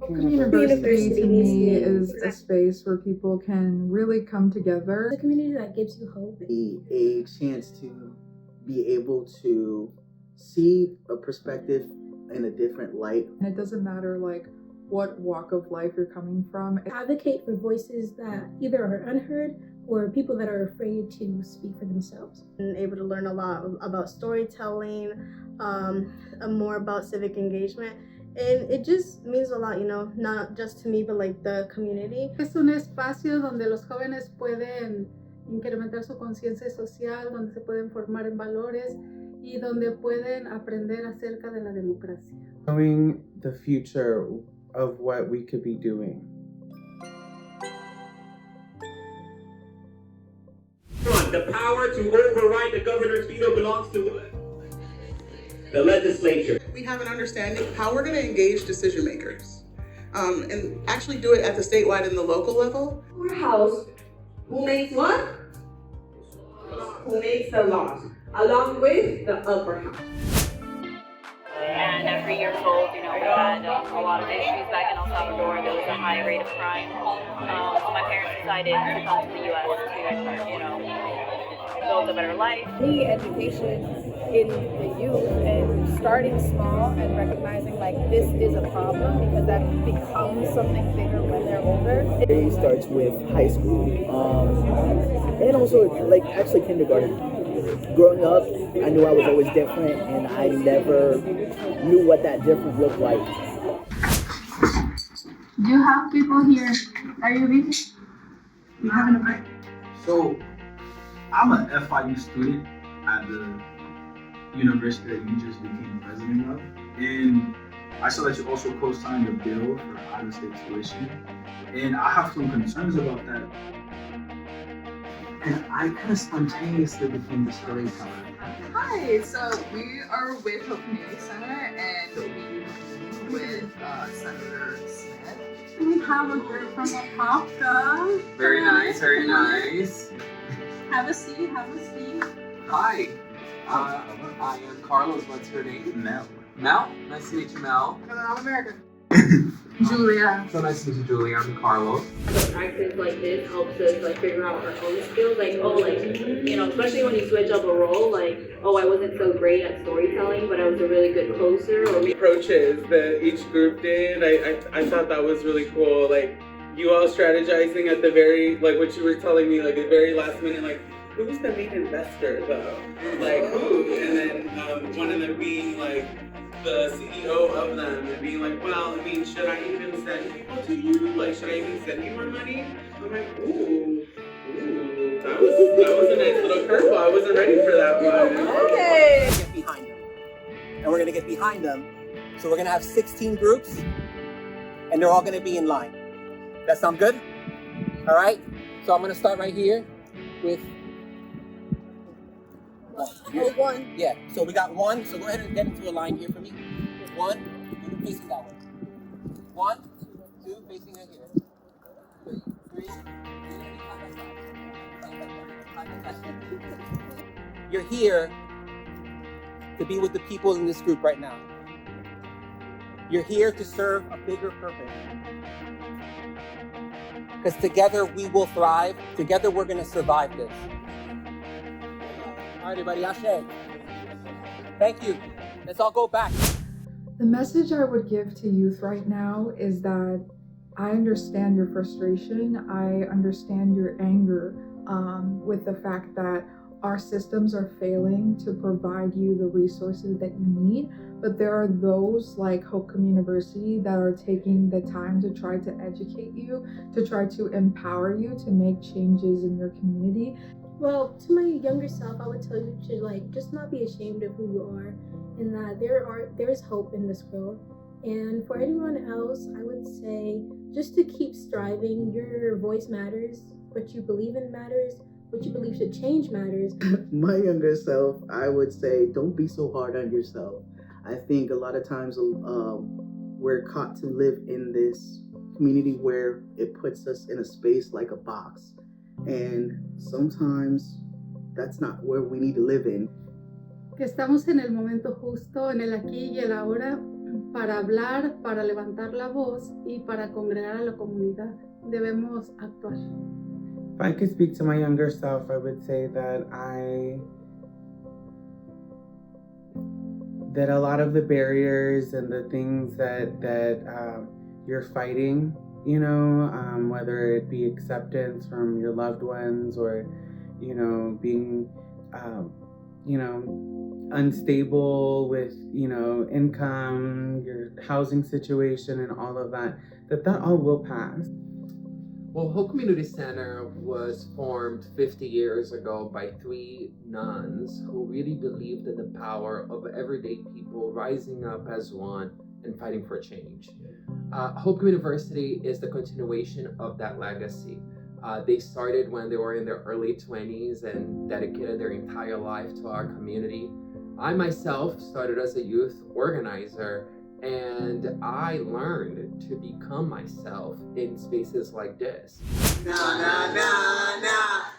CommUniversity to me is a space where people can really come together. It's a community that gives you hope. A chance to be able to see a perspective in a different light. And it doesn't matter like what walk of life you're coming from. Advocate for voices that either are unheard or people that are afraid to speak for themselves. I'm able to learn a lot about storytelling, more about civic engagement. And it just means a lot, not just to me, but like the community. Es un espacio donde los jóvenes pueden incrementar su conciencia social, donde se pueden formar en valores y donde pueden aprender acerca de la democracia. Knowing the future of what we could be doing. The power to override the governor's veto belongs to the legislature. We have an understanding of how we're going to engage decision makers and actually do it at the statewide and the local level. Our house, who makes what? Who makes the laws, along with the upper house. And at 3 years old, we had a lot of issues back in El Salvador. There was a high rate of crime. So my parents decided to come to the U.S. to, build a better life. The education in the youth and starting small and recognizing like this is a problem because that becomes something bigger when they're older. It starts with high school and also like actually kindergarten. Growing up, I knew I was always different and I never knew what that difference looked like. Do you have people here? Are you busy? You having a break? So, I'm an FIU student at the university that you just became president of, and I saw that you also co-signed a bill for out-of-state tuition, and I have some concerns about that. And I kind of spontaneously became the storyteller. Hi, so we are with Hope Community Center, and we meet with Senator Smith. We have a group from Apopka. Very nice, very nice. Have a seat, have a seat. Hi, I am Carlos. What's her name? Mel. Mel? Nice to meet you, Mel. I'm American. Julia. So nice to meet you, Julia. I'm Carlos. The practice like this helps us figure out our own skills. Especially when you switch up a role, I wasn't so great at storytelling, but I was a really good closer. Approaches that each group did, I thought that was really cool. You all strategizing at the very, what you were telling me, the very last minute, who's the main investor though? Who? And then one of them being the CEO of them and being should I even send people to you? Should I even send you more money? I'm like, ooh, that was a nice little curveball. I wasn't ready for that one. Okay. Get behind them. And we're gonna get behind them. So we're gonna have 16 groups and they're all gonna be in line. That sound good? All right. So I'm gonna start right here with one. Yeah. So we got one. So go ahead and get into a line here for me. One. You're facing that way. 1, 2, facing right here. 3. You're here to be with the people in this group right now. You're here to serve a bigger purpose. Because together we will thrive. Together we're going to survive this. All right, everybody, Ashe. Thank you. Let's all go back. The message I would give to youth right now is that I understand your frustration. I understand your anger with the fact that our systems are failing to provide you the resources that you need. But there are those like Hope CommUniversity that are taking the time to try to educate you, to try to empower you to make changes in your community. Well, to my younger self, I would tell you to just not be ashamed of who you are, and that there is hope in this world. And for anyone else, I would say just to keep striving. Your voice matters. What you believe in matters. What you believe should change matters. My younger self, I would say, don't be so hard on yourself. I think a lot of times we're caught to live in this community where it puts us in a space like a box. And sometimes that's not where we need to live in. Que estamos en el momento justo, en el aquí y el ahora, para hablar, para levantar la voz y para congregar a la comunidad. Debemos actuar. If I could speak to my younger self, I would say that a lot of the barriers and the things that you're fighting, you know, whether it be acceptance from your loved ones or, you know, being, you know, unstable with, you know, income, your housing situation and all of that, that all will pass. Well, Hope Community Center was formed 50 years ago by 3 nuns who really believed in the power of everyday people rising up as one and fighting for change. Hope CommUniversity is the continuation of that legacy. They started when they were in their early 20s and dedicated their entire life to our community. I myself started as a youth organizer, and I learned to become myself in spaces like this. Na na na na.